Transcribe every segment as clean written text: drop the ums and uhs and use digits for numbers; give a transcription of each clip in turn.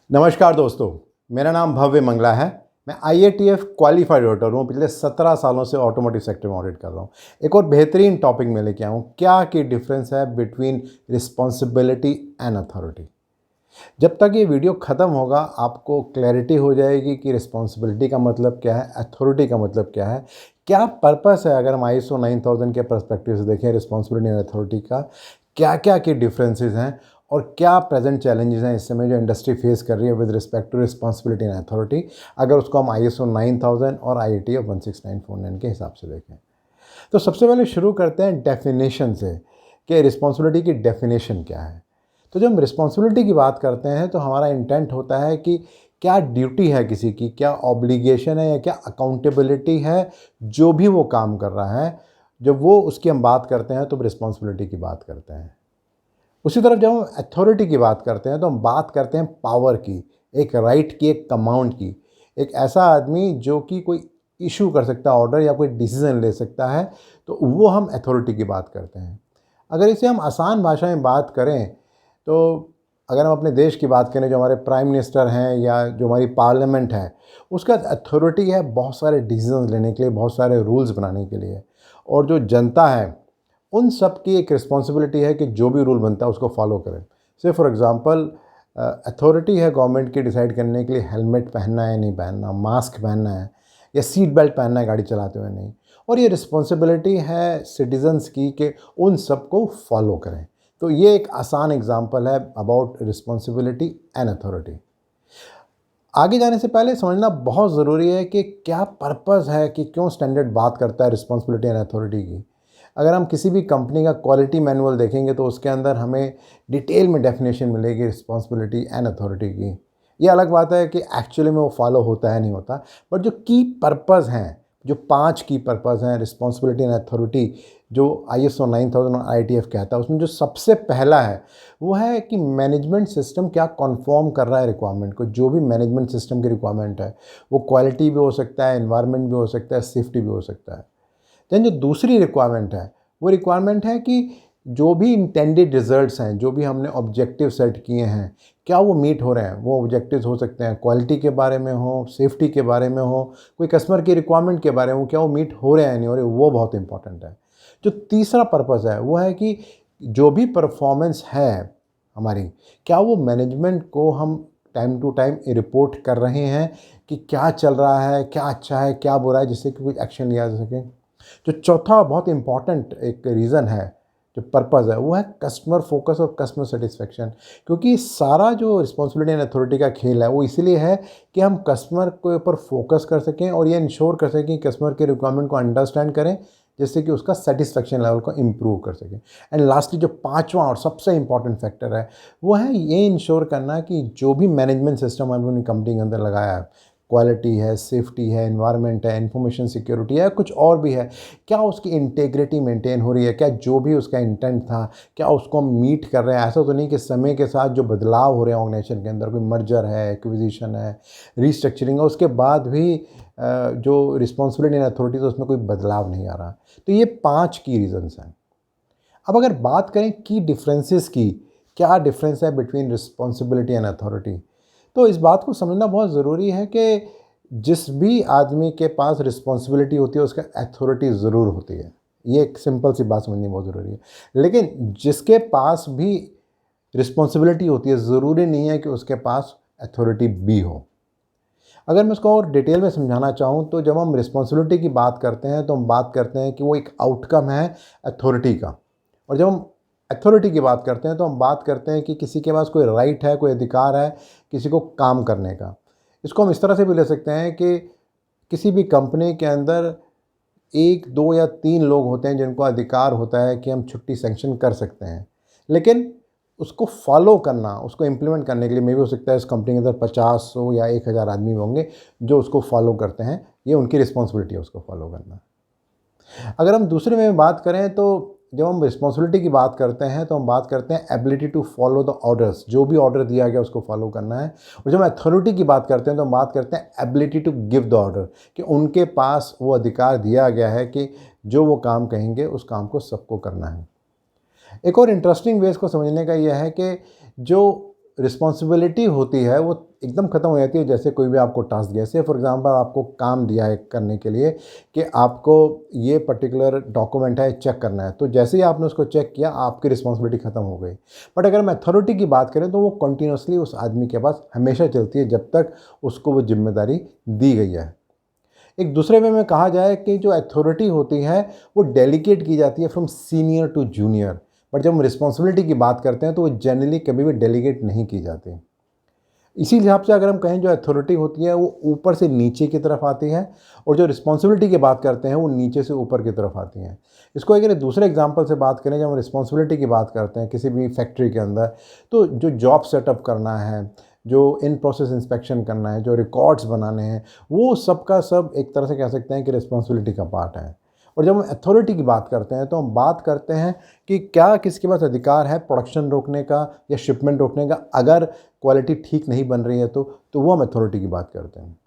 नमस्कार दोस्तों, मेरा नाम भव्य मंगला है। मैं IATF क्वालिफाइड ऑडिटर हूँ। पिछले 17 सालों से ऑटोमोटिव सेक्टर में ऑडिट कर रहा हूँ। एक और बेहतरीन टॉपिक में लेके आया हूँ, क्या की डिफरेंस है बिटवीन रिस्पॉन्सिबिलिटी एंड अथॉरिटी। जब तक ये वीडियो ख़त्म होगा आपको क्लैरिटी हो जाएगी कि रिस्पॉन्सिबिलिटी का मतलब क्या है, अथॉरिटी का मतलब क्या है, क्या पर्पस है। अगर हम ISO 9000 के पर्सपेक्टिव से देखें रिस्पॉन्सिबिलिटी एंड अथॉरिटी का क्या क्या की डिफरेंसेस हैं और क्या प्रेजेंट चैलेंजेस हैं इस समय जो इंडस्ट्री फेस कर रही है with respect to responsibility and authority, अगर उसको हम ISO 9000 और IATF 16949 के हिसाब से देखें। तो सबसे पहले शुरू करते हैं डेफिनेशन से कि रिस्पॉन्सिबिलिटी की डेफिनेशन क्या है। तो जब हम रिस्पॉन्सिबिलिटी की बात करते हैं तो हमारा इंटेंट होता है कि क्या ड्यूटी है किसी की, क्या ऑब्लिगेशन है या क्या अकाउंटेबिलिटी है जो भी वो काम कर रहा है। जब वो उसकी हम बात करते हैं तो रिस्पॉन्सिबिलिटी की बात करते हैं। उसी तरफ जब हम अथॉरिटी की बात करते हैं तो हम बात करते हैं पावर की, एक राइट की, एक कमांड की। एक ऐसा आदमी जो कि कोई इशू कर सकता है ऑर्डर या कोई डिसीजन ले सकता है, तो वो हम अथॉरिटी की बात करते हैं। अगर इसे हम आसान भाषा में बात करें तो अगर हम अपने देश की बात करें, जो हमारे प्राइम मिनिस्टर हैं या जो हमारी पार्लियामेंट है, उसका अथॉरिटी है बहुत सारे डिसीजन लेने के लिए, बहुत सारे रूल्स बनाने के लिए। और जो जनता है उन सब की एक रिस्पॉन्सिबिलिटी है कि जो भी रूल बनता है उसको फॉलो करें। से फॉर एग्ज़ाम्पल अथॉरिटी है गवर्नमेंट की डिसाइड करने के लिए हेलमेट पहनना है नहीं पहनना, मास्क पहनना है या सीट बेल्ट पहनना है गाड़ी चलाते हुए नहीं। और ये रिस्पॉन्सिबिलिटी है सिटीजन्स की कि उन सब को फॉलो करें। तो ये एक आसान एग्जांपल है अबाउट रिस्पॉन्सिबिलिटी एंड अथॉरिटी। आगे जाने से पहले समझना बहुत ज़रूरी है कि क्या पर्पस है, कि क्यों स्टैंडर्ड बात करता है रिस्पॉन्सिबिलिटी एंड अथॉरिटी की। अगर हम किसी भी कंपनी का क्वालिटी मैनुअल देखेंगे तो उसके अंदर हमें डिटेल में डेफिनेशन मिलेगी रिस्पॉन्सिबिलिटी एंड अथॉरिटी की। ये अलग बात है कि एक्चुअली में वो फॉलो होता है नहीं होता, बट जो की पर्पस हैं, जो 5 की पर्पस हैं रिस्पॉन्सिबिलिटी एंड अथॉरिटी जो ISO 9000 और IATF कहता है, उसमें जो सबसे पहला है वो है कि मैनेजमेंट सिस्टम क्या कन्फर्म कर रहा है रिक्वायरमेंट को। जो भी मैनेजमेंट सिस्टम की रिक्वायरमेंट है वो क्वालिटी भी हो सकता है, एनवायरनमेंट भी हो सकता है, सेफ्टी भी हो सकता है। देन जो दूसरी रिक्वायरमेंट है वो रिक्वायरमेंट है कि जो भी इंटेंडेड रिजल्ट्स हैं, जो भी हमने ऑब्जेक्टिव सेट किए हैं, क्या वो मीट हो रहे हैं। वो ऑब्जेक्टिव्स हो सकते हैं क्वालिटी के बारे में हो, सेफ्टी के बारे में हो, कोई कस्टमर की रिक्वायरमेंट के बारे में हो, क्या वो मीट हो रहे हैं नहीं हो रहे, वो बहुत इंपॉर्टेंट है। जो तीसरा पर्पस है वो है कि जो भी परफॉर्मेंस है हमारी, क्या वो मैनेजमेंट को हम टाइम टू टाइम रिपोर्ट कर रहे हैं कि क्या चल रहा है, क्या अच्छा है, क्या बुरा है, जिससे कि कुछ एक्शन लिया जा सके। जो चौथा बहुत इम्पॉर्टेंट एक रीज़न है, जो पर्पज़ है, वो है कस्टमर फोकस और कस्टमर सेटिस्फेक्शन। क्योंकि सारा जो रिस्पॉन्सिबिलिटी एंड अथॉरिटी का खेल है वो इसलिए है कि हम कस्टमर के ऊपर फोकस कर सकें और ये इंश्योर कर सकें कि कस्टमर के रिक्वायरमेंट को अंडरस्टैंड करें, जिससे कि उसका सेटिस्फेक्शन लेवल को इम्प्रूव कर सकें। एंड लास्टली जो पांचवा और सबसे इम्पॉर्टेंट फैक्टर है वो है ये इंश्योर करना कि जो भी मैनेजमेंट सिस्टम हमने अपनी कंपनी के अंदर लगाया है, क्वालिटी है, सेफ्टी है, एनवायरनमेंट है, इंफॉर्मेशन सिक्योरिटी है, कुछ और भी है, क्या उसकी इंटेग्रिटी मेंटेन हो रही है, क्या जो भी उसका इंटेंट था क्या उसको हम मीट कर रहे हैं। ऐसा तो नहीं कि समय के साथ जो बदलाव हो रहे हैं ऑर्गेनाइजेशन के अंदर, कोई मर्जर है, एक्विजिशन है, रीस्ट्रक्चरिंग है, उसके बाद भी जो रिस्पॉन्सिबिलिटी एंड अथॉरिटी है उसमें कोई बदलाव नहीं आ रहा। तो ये 5 की रीजंस हैं। अब अगर बात करें की डिफरेंसेस की, क्या डिफरेंस है बिटवीन रिस्पॉन्सिबिलिटी एंड अथॉरिटी, तो इस बात को समझना बहुत ज़रूरी है कि जिस भी आदमी के पास रिस्पॉन्सिबिलिटी होती है उसका अथॉरिटी ज़रूर होती है। ये एक सिंपल सी बात समझनी बहुत ज़रूरी है। लेकिन जिसके पास भी रिस्पॉन्सिबिलिटी होती है ज़रूरी नहीं है कि उसके पास अथॉरिटी भी हो। अगर मैं उसको और डिटेल में समझाना चाहूँ तो जब हम रिस्पॉन्सिबिलिटी की बात करते हैं तो हम बात करते हैं कि वो एक आउटकम है अथॉरिटी का। और जब हम अथॉरिटी की बात करते हैं तो हम बात करते हैं कि किसी के पास कोई राइट है, कोई अधिकार है किसी को काम करने का। इसको हम इस तरह से भी ले सकते हैं कि किसी भी कंपनी के अंदर 1, 2 या 3 लोग होते हैं जिनको अधिकार होता है कि हम छुट्टी सैंक्शन कर सकते हैं। लेकिन उसको फॉलो करना, उसको इम्प्लीमेंट करने के लिए मे भी हो सकता है इस कंपनी के अंदर 50, 100 या 1000 आदमी होंगे जो उसको फॉलो करते हैं। ये उनकी रिस्पॉन्सिबिलिटी है उसको फॉलो करना। अगर हम दूसरे में बात करें तो जब हम रिस्पॉन्सिबिलिटी की बात करते हैं तो हम बात करते हैं ability to follow the orders, जो भी ऑर्डर दिया गया उसको फॉलो करना है। और जब हम अथॉरिटी की बात करते हैं तो हम बात करते हैं ability to give the order, कि उनके पास वो अधिकार दिया गया है कि जो वो काम कहेंगे उस काम को सबको करना है। एक और इंटरेस्टिंग वे इसको समझने का यह है कि जो रिस्पॉन्सिबिलिटी होती है वो एकदम ख़त्म हो जाती है। जैसे कोई भी आपको टास्क दिया, जैसे फॉर एग्जांपल आपको काम दिया है करने के लिए कि आपको ये पर्टिकुलर डॉक्यूमेंट है चेक करना है, तो जैसे ही आपने उसको चेक किया आपकी रिस्पॉन्सिबिलिटी ख़त्म हो गई। बट अगर हम अथॉरिटी की बात करें तो वो कंटिन्यूसली उस आदमी के पास हमेशा चलती है जब तक उसको वो जिम्मेदारी दी गई है। एक दूसरे वे में कहा जाए कि जो अथॉरिटी होती है वो डेलीगेट की जाती है from senior to junior, but जब हम रिस्पॉन्सिबिलिटी की बात करते हैं तो वो जनरली कभी भी डेलीगेट नहीं की जाती। इसी हिसाब से अगर हम कहें जो अथॉरिटी होती है वो ऊपर से नीचे की तरफ आती है, और जो रिस्पॉन्सिबिलिटी की बात करते हैं वो नीचे से ऊपर की तरफ आती हैं। इसको अगर एक दूसरे एग्जांपल से बात करें, जब हम रिस्पॉन्सिबिलिटी की बात करते हैं किसी भी फैक्ट्री के अंदर, तो जो जॉब सेटअप करना है, जो इन प्रोसेस इंस्पेक्शन करना है, जो रिकॉर्ड्स बनाने हैं, वो सब का सब एक तरह से कह सकते हैं कि रिस्पॉन्सिबिलिटी का पार्ट है। और जब हम अथॉरिटी की बात करते हैं तो हम बात करते हैं कि क्या किसके पास अधिकार है प्रोडक्शन रोकने का या शिपमेंट रोकने का, अगर क्वालिटी ठीक नहीं बन रही है तो वो हम अथॉरिटी की बात करते हैं।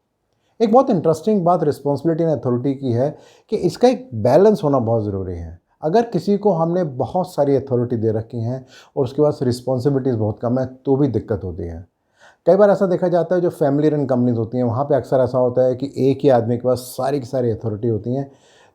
एक बहुत इंटरेस्टिंग बात रिस्पॉन्सिबिलिटी एंड अथॉरिटी की है कि इसका एक बैलेंस होना बहुत ज़रूरी है। अगर किसी को हमने बहुत सारी अथॉरिटी दे रखी हैं और उसके पास रिस्पॉन्सिबिलिटीज़ बहुत कम है तो भी दिक्कत होती है। कई बार ऐसा देखा जाता है जो फैमिली रन कंपनीज होती हैं वहाँ पे अक्सर ऐसा होता है कि एक ही आदमी के पास सारी की सारी अथॉरिटी होती हैं,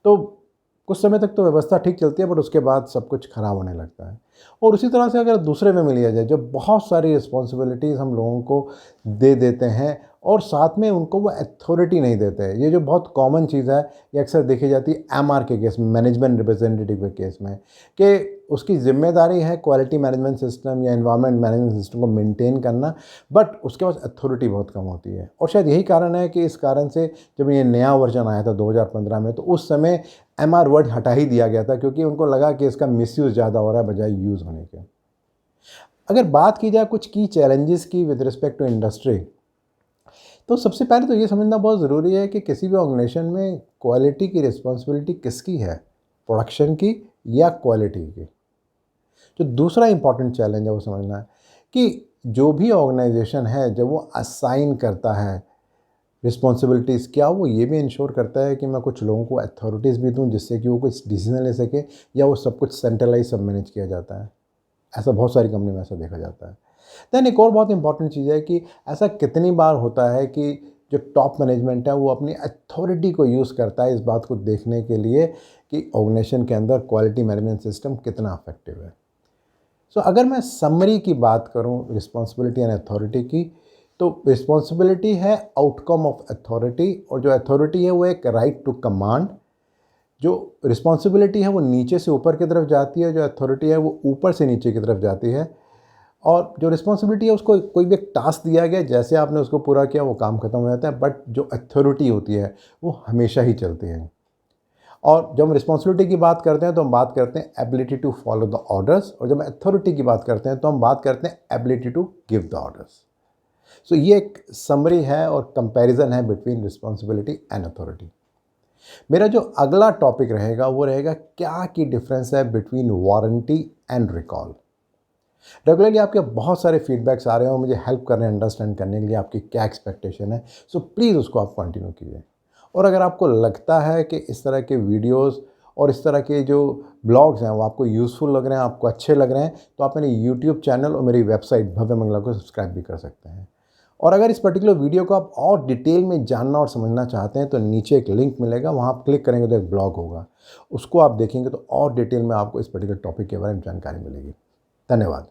तो कुछ समय तक तो व्यवस्था ठीक चलती है बट उसके बाद सब कुछ ख़राब होने लगता है। और उसी तरह से अगर दूसरे में लिया जाए, जब बहुत सारी रिस्पॉन्सिबिलिटीज़ हम लोगों को दे देते हैं और साथ में उनको वो अथॉरिटी नहीं देते हैं, ये जो बहुत कॉमन चीज़ है ये अक्सर देखी जाती है एमआर के केस में, मैनेजमेंट रिप्रेजेंटेटिव के केस में, कि उसकी जिम्मेदारी है क्वालिटी मैनेजमेंट सिस्टम या एनवायरनमेंट मैनेजमेंट सिस्टम को मेंटेन करना, बट उसके पास अथॉरिटी बहुत कम होती है। और शायद यही कारण है कि इस कारण से जब ये नया वर्जन आया था 2015 में, तो उस समय एमआर वर्ड हटा ही दिया गया था क्योंकि उनको लगा कि इसका मिसयूज़ ज़्यादा हो रहा है बजाय यूज़ होने के। अगर बात की जाए कुछ की चैलेंजेस की विद रिस्पेक्ट टू इंडस्ट्री, तो सबसे पहले तो ये समझना बहुत ज़रूरी है कि किसी भी ऑर्गेनाइजेशन में क्वालिटी की रिस्पॉन्सिबिलिटी किसकी है, प्रोडक्शन की या क्वालिटी की। जो दूसरा इंपॉर्टेंट चैलेंज है वो समझना है कि जो भी ऑर्गेनाइजेशन है जब वो असाइन करता है रिस्पॉन्सिबिलिटीज़, क्या वो ये भी इंश्योर करता है कि मैं कुछ लोगों को अथॉरिटीज़ भी दूं जिससे कि वो कुछ डिसीजन ले सके, या वो सब कुछ सेंट्रलाइज सब मैनेज किया जाता है। ऐसा बहुत सारी कंपनी में ऐसा देखा जाता है। दैन एक और बहुत इंपॉर्टेंट चीज़ है कि ऐसा कितनी बार होता है कि जो टॉप मैनेजमेंट है वो अपनी अथॉरिटी को यूज़ करता है इस बात को देखने के लिए कि ऑर्गेनाइजेशन के अंदर क्वालिटी मैनेजमेंट सिस्टम कितना इफेक्टिव है। सो अगर मैं समरी की बात करूं रिस्पॉन्सिबिलिटी एंड अथॉरिटी की, तो रिस्पॉन्सिबिलिटी है आउटकम ऑफ अथॉरिटी, और जो अथॉरिटी है वो एक राइट टू कमांड। जो रिस्पॉन्सिबिलिटी है वो नीचे से ऊपर की तरफ जाती है, जो अथॉरिटी है वो ऊपर से नीचे की तरफ जाती है। और जो रिस्पॉन्सिबिलिटी है उसको कोई भी एक टास्क दिया गया, जैसे आपने उसको पूरा किया वो काम खत्म हो जाता है, बट जो अथॉरिटी होती है वो हमेशा ही चलती है। और जब हम रिस्पॉन्सिबिलिटी की बात करते हैं तो हम बात करते हैं ability to follow the orders, और जब अथॉरिटी की बात करते हैं तो हम बात करते हैं ability to give the orders. So ये एक समरी है और कंपैरिजन है बिटवीन रिस्पॉन्सिबिलिटी एंड अथॉरिटी। मेरा जो अगला टॉपिक रहेगा वो रहेगा क्या की डिफरेंस है between warranty and recall. Regularly आपके बहुत सारे फीडबैक्स आ रहे हैं और मुझे हेल्प कर रहे हैं अंडरस्टैंड करने के लिए आपकी क्या एक्सपेक्टेशन है। सो प्लीज़ उसको आप कंटिन्यू कीजिए। और अगर आपको लगता है कि इस तरह के वीडियोस और इस तरह के जो ब्लॉग्स हैं वो आपको यूज़फुल लग रहे हैं, आपको अच्छे लग रहे हैं, तो आप मेरे यूट्यूब चैनल और मेरी वेबसाइट भव्य मंगला को सब्सक्राइब भी कर सकते हैं। और अगर इस पर्टिकुलर वीडियो को आप और डिटेल में जानना और समझना चाहते हैं तो नीचे एक लिंक मिलेगा, वहाँ आप क्लिक करेंगे तो एक ब्लॉग होगा, उसको आप देखेंगे तो और डिटेल में आपको इस पर्टिकुलर टॉपिक के बारे में जानकारी मिलेगी। धन्यवाद।